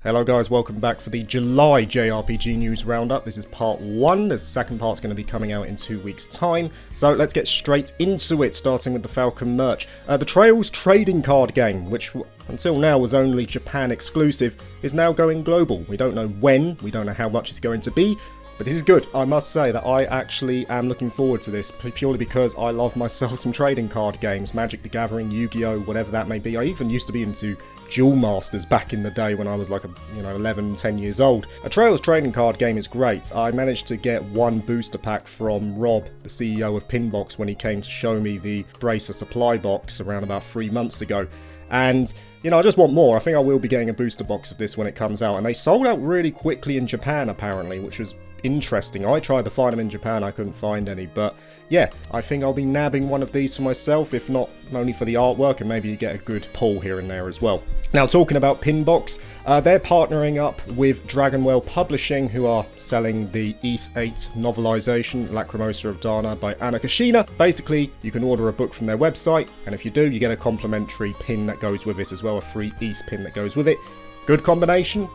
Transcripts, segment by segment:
Hello guys, welcome back for the July JRPG news roundup. This is part 1, the second part's going to be coming out in 2 weeks time. So let's get straight into it, starting with the Falcom merch. The Trails trading card game, which until now was only Japan exclusive, is now going global. We don't know when, we don't know how much it's going to be, but this is good. I must say that I actually am looking forward to this, purely because I love myself some trading card games, Magic the Gathering, Yu-Gi-Oh, whatever that may be. I even used to be into Duel Masters back in the day when I was like 11, 10 years old. A Trails trading card game is great. I managed to get one booster pack from Rob, the CEO of Pinbox, when he came to show me the Bracer supply box around about 3 months ago. And, I just want more. I think I will be getting a booster box of this when it comes out. And they sold out really quickly in Japan, apparently, which was interesting. I tried to find them in Japan, I couldn't find any. But yeah, I think I'll be nabbing one of these for myself, if not only for the artwork, and maybe you get a good pull here and there as well. Now, talking about Pinbox, they're partnering up with Dragonwell Publishing, who are selling the Ys 8 novelization, Lacrimosa of Dana by Anna Kashina. Basically, you can order a book from their website, and if you do, you get a complimentary pin that goes with it as well, a free Ys pin that goes with it. Good combination,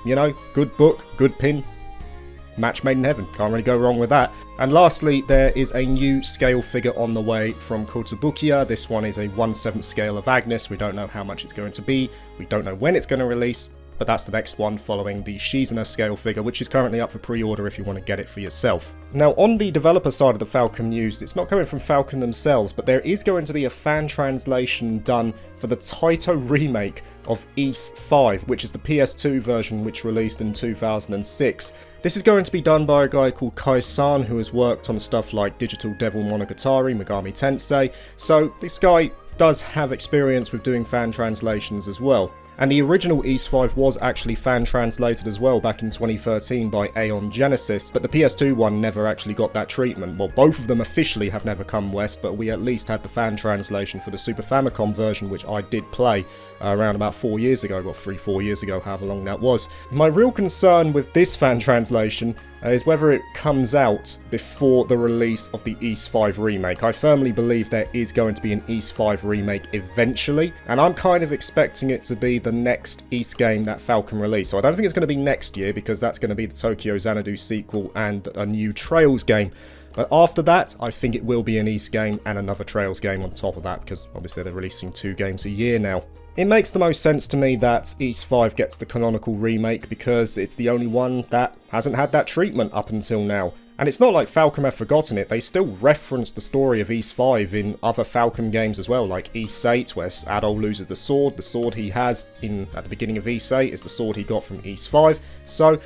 good book, good pin. Match made in heaven, can't really go wrong with that. And lastly, there is a new scale figure on the way from Kotobukiya. This one is a 1/7 scale of Agnes. We don't know how much it's going to be, we don't know when it's going to release, but that's the next one following the Shizuna scale figure, which is currently up for pre-order if you want to get it for yourself. Now, on the developer side of the Falcom news, it's not coming from Falcom themselves, but there is going to be a fan translation done for the Taito remake of Ys 5, which is the PS2 version which released in 2006. This is going to be done by a guy called Kai-san, who has worked on stuff like Digital Devil Monogatari, Megami Tensei, so this guy does have experience with doing fan translations as well. And the original Ys 5 was actually fan translated as well back in 2013 by Aeon Genesis, but the PS2 one never actually got that treatment. Well, both of them officially have never come west, but we at least had the fan translation for the Super Famicom version, which I did play around about 4 years ago, well 3-4 years ago, however long that was. My real concern with this fan translation is whether it comes out before the release of the Ys 5 remake. I firmly believe there is going to be an Ys 5 remake eventually, and I'm kind of expecting it to be the next Ys game that Falcom release. So I don't think it's going to be next year, because that's going to be the Tokyo Xanadu sequel and a new Trails game. But after that, I think it will be an Ys game and another Trails game on top of that, because obviously they're releasing 2 games a year now. It makes the most sense to me that Ys 5 gets the canonical remake, because it's the only one that hasn't had that treatment up until now. And it's not like Falcom have forgotten it, they still reference the story of Ys 5 in other Falcom games as well, like Ys 8, where Adol loses the sword he has at the beginning of Ys 8 is the sword he got from Ys 5, so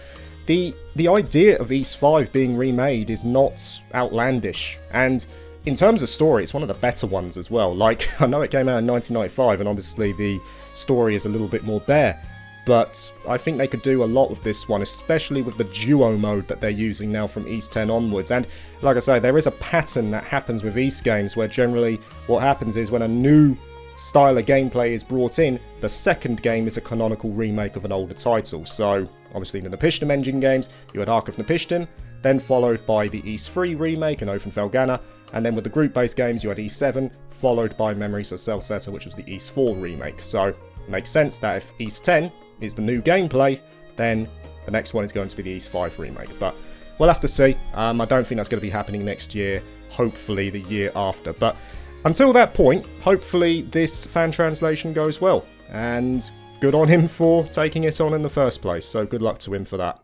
the idea of Ys 5 being remade is not outlandish, and in terms of story, it's one of the better ones as well. Like, I know it came out in 1995, and obviously the story is a little bit more bare, but I think they could do a lot with this one, especially with the duo mode that they're using now from Ys 10 onwards. And like I say, there is a pattern that happens with Ys games, where generally what happens is when a new style of gameplay is brought in, the second game is a canonical remake of an older title. So, obviously in the Napishtim engine games, you had Ark of Napishtim, then followed by the Ys 3 remake and Ofen-Felgana, and then with the group-based games you had Ys 7, followed by Memories of Celceta, which was the Ys 4 remake. So, it makes sense that if Ys 10 is the new gameplay, then the next one is going to be the Ys 5 remake. But we'll have to see. I don't think that's going to be happening next year, hopefully the year after. But until that point, hopefully this fan translation goes well, and good on him for taking it on in the first place, so good luck to him for that.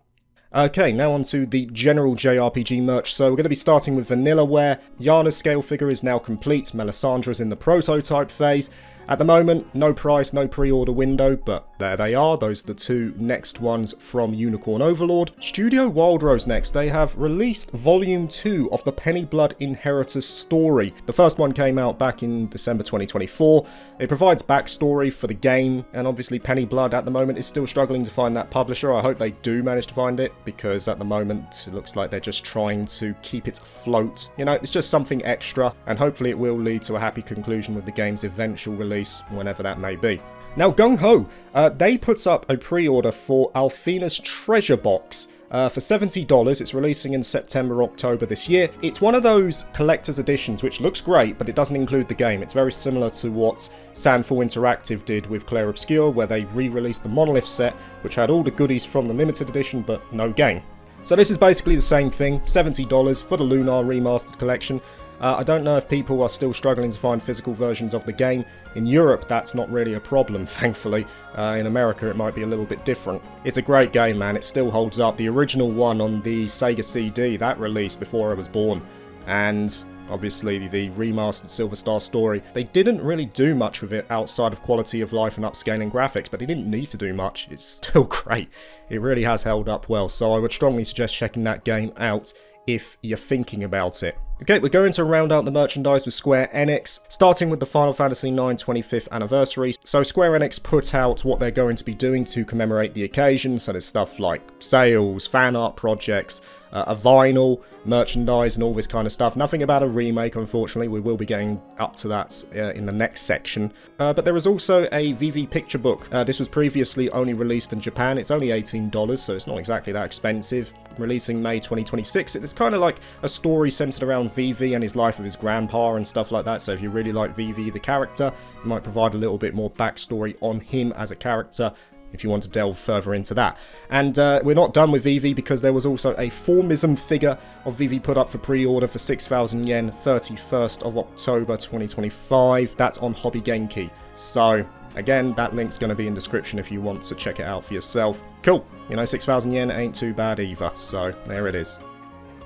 Okay, now on to the general JRPG merch. So we're going to be starting with Vanillaware. Yana's scale figure is now complete, Melisandre's in the prototype phase. At the moment, no price, no pre-order window, but there they are. Those are the 2 next ones from Unicorn Overlord. Studio Wild Rose next. They have released Volume 2 of the Pennyblood Inheritors story. The first one came out back in December 2024. It provides backstory for the game, and obviously Pennyblood at the moment is still struggling to find that publisher. I hope they do manage to find it, because at the moment it looks like they're just trying to keep it afloat. It's just something extra, and hopefully it will lead to a happy conclusion with the game's eventual release, whenever that may be. Now, Gung Ho, they put up a pre-order for Alfina's Treasure Box, for $70. It's releasing in September, October this year. It's one of those collector's editions which looks great, but it doesn't include the game. It's very similar to what Sandfall Interactive did with Clair Obscur, where they re-released the Monolith set, which had all the goodies from the limited edition, but no game. So this is basically the same thing, $70 for the Lunar Remastered Collection. I don't know if people are still struggling to find physical versions of the game. In Europe, that's not really a problem, thankfully. In America, it might be a little bit different. It's a great game, man. It still holds up. The original one on the Sega CD, that released before I was born. And obviously, the remastered Silver Star story, they didn't really do much with it outside of quality of life and upscaling graphics, but they didn't need to do much. It's still great. It really has held up well, so I would strongly suggest checking that game out if you're thinking about it. Okay, we're going to round out the merchandise with Square Enix, starting with the Final Fantasy IX 25th anniversary. So Square Enix put out what they're going to be doing to commemorate the occasion, so there's stuff like sales, fan art projects, a vinyl, merchandise and all this kind of stuff. Nothing about a remake, unfortunately. We will be getting up to that in the next section. But there is also a VV picture book. This was previously only released in Japan. It's only $18, so it's not exactly that expensive. Releasing May 2026. It's kind of like a story centered around VV and his life with his grandpa and stuff like that. So if you really like VV the character, it might provide a little bit more backstory on him as a character, if you want to delve further into that. And we're not done with VV, because there was also a Formism figure of VV put up for pre-order for 6,000 yen, 31st of October 2025. That's on Hobby Genki. So again, that link's going to be in description if you want to check it out for yourself. Cool. You know, 6,000 yen ain't too bad either. So there it is.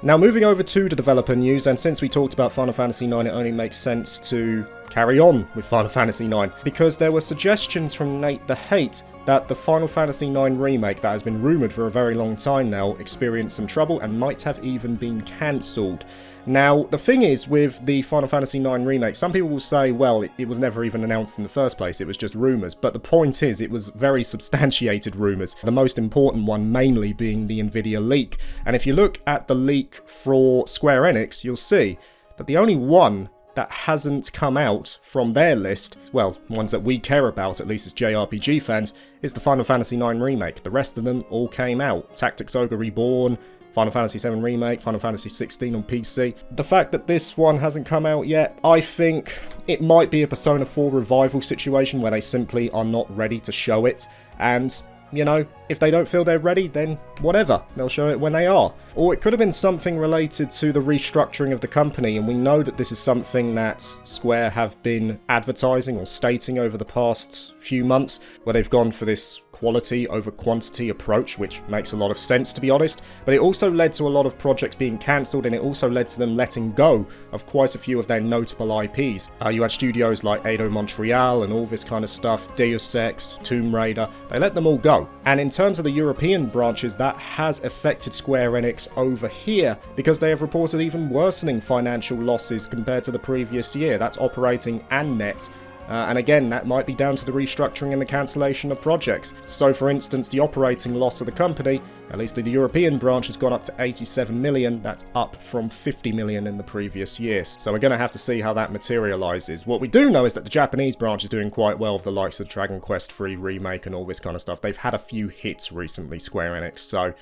Now moving over to the developer news, and since we talked about Final Fantasy IX, it only makes sense to carry on with Final Fantasy IX, because there were suggestions from Nate the Hate that the Final Fantasy IX remake that has been rumoured for a very long time now experienced some trouble and might have even been cancelled. Now, the thing is with the Final Fantasy IX remake, some people will say, well, it was never even announced in the first place, it was just rumours, but the point is, it was very substantiated rumours, the most important one mainly being the Nvidia leak. And if you look at the leak for Square Enix, you'll see that the only one that hasn't come out from their list, well, ones that we care about, at least as JRPG fans, is the Final Fantasy IX remake. The rest of them all came out. Tactics Ogre Reborn, Final Fantasy VII Remake, Final Fantasy XVI on PC. The fact that this one hasn't come out yet, I think it might be a Persona 4 revival situation where they simply are not ready to show it, and you know, if they don't feel they're ready, then whatever, they'll show it when they are. Or it could have been something related to the restructuring of the company, and we know that this is something that Square have been advertising or stating over the past few months, where they've gone for this quality over quantity approach, which makes a lot of sense, to be honest. But it also led to a lot of projects being cancelled, and it also led to them letting go of quite a few of their notable IPs. You had studios like Eido Montreal and all this kind of stuff, Deus Ex, Tomb Raider, they let them all go. And in terms of the European branches, that has affected Square Enix over here, because they have reported even worsening financial losses compared to the previous year. That's operating and net. And again, that might be down to the restructuring and the cancellation of projects. So for instance, the operating loss of the company, at least the European branch, has gone up to 87 million. That's up from 50 million in the previous year. So we're going to have to see how that materializes. What we do know is that the Japanese branch is doing quite well with the likes of Dragon Quest III Remake and all this kind of stuff. They've had a few hits recently, Square Enix, so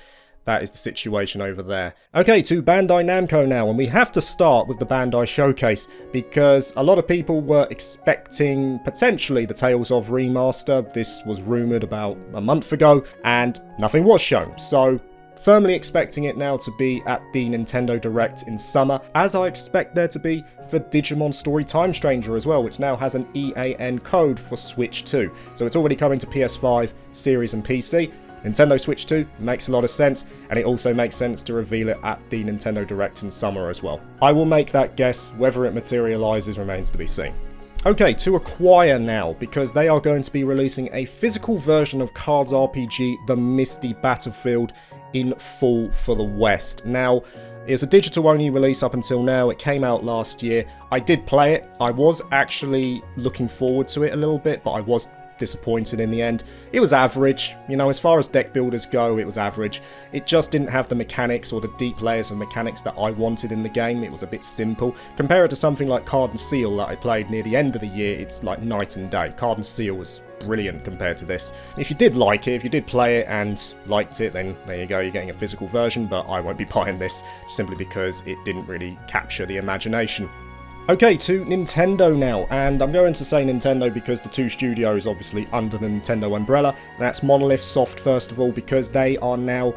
that is the situation over there. Okay, to Bandai Namco now, and we have to start with the Bandai Showcase, because a lot of people were expecting potentially the Tales of remaster. This was rumoured about a month ago, and nothing was shown, so firmly expecting it now to be at the Nintendo Direct in summer, as I expect there to be for Digimon Story Time Stranger as well, which now has an EAN code for Switch 2. So it's already coming to PS5, Series and PC. Nintendo Switch 2 makes a lot of sense, and it also makes sense to reveal it at the Nintendo Direct in summer as well. I will make that guess. Whether it materializes remains to be seen. Okay, to Acquire now, because they are going to be releasing a physical version of Cards RPG The Misty Battlefield in full for the West. Now, it's a digital-only release up until now. It came out last year. I did play it. I was actually looking forward to it a little bit, but I was disappointed in the end. It was average, you know, as far as deck builders go, it was average. It just didn't have the mechanics or the deep layers of mechanics that I wanted in the game. It was a bit simple. Compare it to something like Card and Seal that I played near the end of the year, it's like night and day. Card and Seal was brilliant compared to this. If you did like it, if you did play it and liked it, then there you go, you're getting a physical version, but I won't be buying this simply because it didn't really capture the imagination. Okay, to Nintendo now, and I'm going to say Nintendo because the two studios obviously under the Nintendo umbrella. That's Monolith Soft first of all, because they are now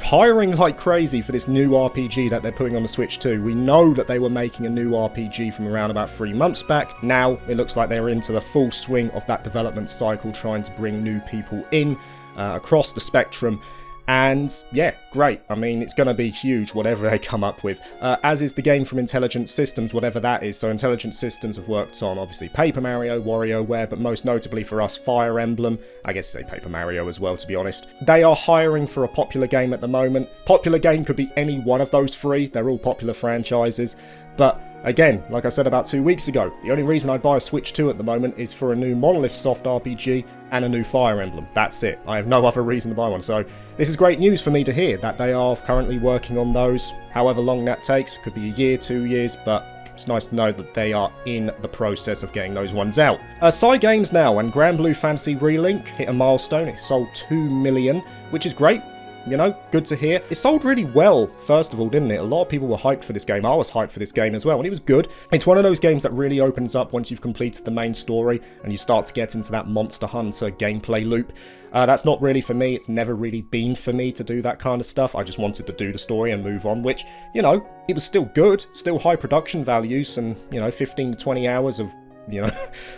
hiring like crazy for this new RPG that they're putting on the Switch 2. We know that they were making a new RPG from around about 3 months back. Now it looks like they're into the full swing of that development cycle, trying to bring new people in across the spectrum. And yeah, great. I mean, it's going to be huge, whatever they come up with. As is the game from Intelligent Systems, whatever that is. So Intelligent Systems have worked on, obviously, Paper Mario, WarioWare, but most notably for us, Fire Emblem. I guess say Paper Mario as well, to be honest. They are hiring for a popular game at the moment. Popular game could be any one of those three. They're all popular franchises. But again, like I said about 2 weeks ago, the only reason I'd buy a Switch 2 at the moment is for a new Monolith Soft RPG and a new Fire Emblem. That's it. I have no other reason to buy one. So this is great news for me to hear that they are currently working on those. However long that takes, could be a year, 2 years, but it's nice to know that they are in the process of getting those ones out. Cygames now, and Grand Blue Fantasy Relink hit a milestone. It sold 2 million, which is great. You know, good to hear. It sold really well, first of all, didn't it? A lot of people were hyped for this game. I was hyped for this game as well, and it was good. It's one of those games that really opens up once you've completed the main story and you start to get into that Monster Hunter gameplay loop. That's not really for me. It's never really been for me to do that kind of stuff. I just wanted to do the story and move on, which, you know, it was still good, still high production values, and, you know, 15 to 20 hours of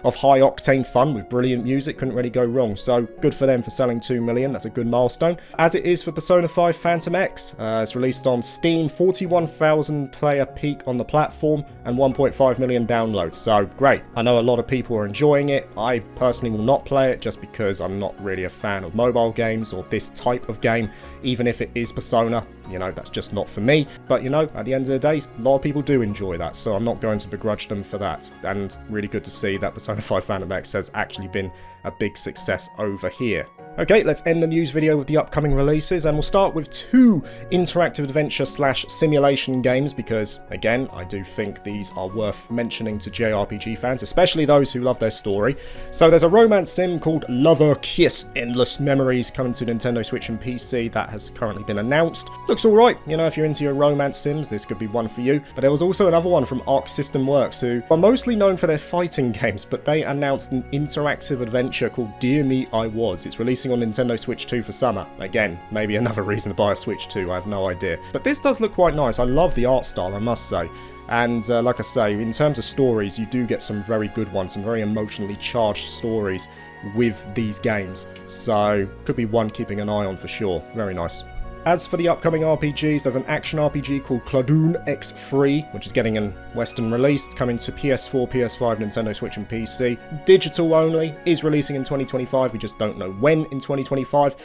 of high octane fun with brilliant music. Couldn't really go wrong. So good for them for selling 2 million. That's a good milestone. As it is for Persona 5 Phantom X. It's released on Steam, 41,000 player peak on the platform and 1.5 million downloads. So great. I know a lot of people are enjoying it. I personally will not play it just because I'm not really a fan of mobile games or this type of game, even if it is Persona. You know, that's just not for me. But, you know, at the end of the day, a lot of people do enjoy that, so I'm not going to begrudge them for that. And really good to see that Persona 5 Phantom X has actually been a big success over here. Okay, let's end the news video with the upcoming releases, and we'll start with 2 interactive adventure / simulation games, because, again, I do think these are worth mentioning to JRPG fans, especially those who love their story. So there's a romance sim called Lover Kiss Endless Memories coming to Nintendo Switch and PC that has currently been announced. Looks alright, you know, if you're into your romance sims, this could be one for you. But there was also another one from Arc System Works, who are mostly known for their fighting games, but they announced an interactive adventure called Dear Me I Was. It's releasing on Nintendo Switch 2 for summer. Again, maybe another reason to buy a Switch 2, I have no idea. But this does look quite nice. I love the art style, I must say. And like I say, in terms of stories, you do get some very good ones, some very emotionally charged stories with these games. So, could be one keeping an eye on for sure. Very nice. As for the upcoming RPGs, there's an action RPG called Cladoon X3, which is getting a Western release. It's coming to PS4, PS5, Nintendo Switch and PC. Digital only, is releasing in 2025, we just don't know when in 2025.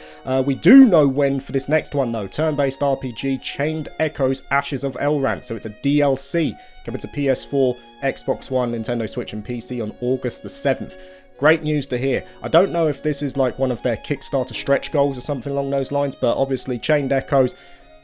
We do know when for this next one though, turn-based RPG Chained Echoes Ashes of Elrant, so it's a DLC coming to PS4, Xbox One, Nintendo Switch and PC on August the 7th. Great news to hear. I don't know if this is like one of their Kickstarter stretch goals or something along those lines, but obviously Chained Echoes,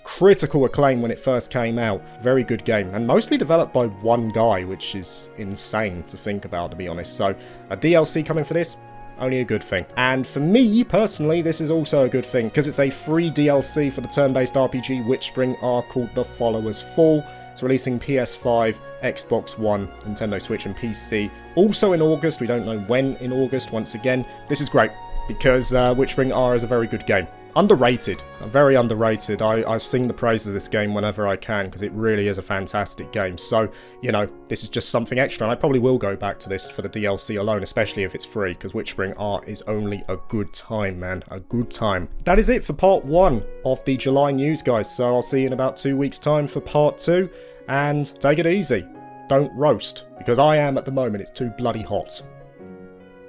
critical acclaim when it first came out. Very good game, and mostly developed by one guy, which is insane to think about, to be honest. So a DLC coming for this, only a good thing. And for me, personally, this is also a good thing, because it's a free DLC for the turn-based RPG Witchspring R called The Followers Fall. It's releasing PS5, Xbox One, Nintendo Switch and PC. Also in August, we don't know when in August once again. This is great, because Witchspring R is a very good game. Underrated, very underrated. I sing the praises of this game whenever I can, because it really is a fantastic game. So, you know, this is just something extra, and I probably will go back to this for the DLC alone, especially if it's free, because Witchspring R is only a good time, man. A good time. That is it for part 1 of the July news, guys. So I'll see you in about 2 weeks' time for part 2, and take it easy. Don't roast, because I am at the moment. It's too bloody hot.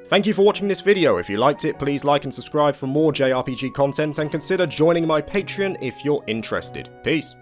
Thank you for watching this video. If you liked it, please like and subscribe for more JRPG content, and consider joining my Patreon if you're interested. Peace.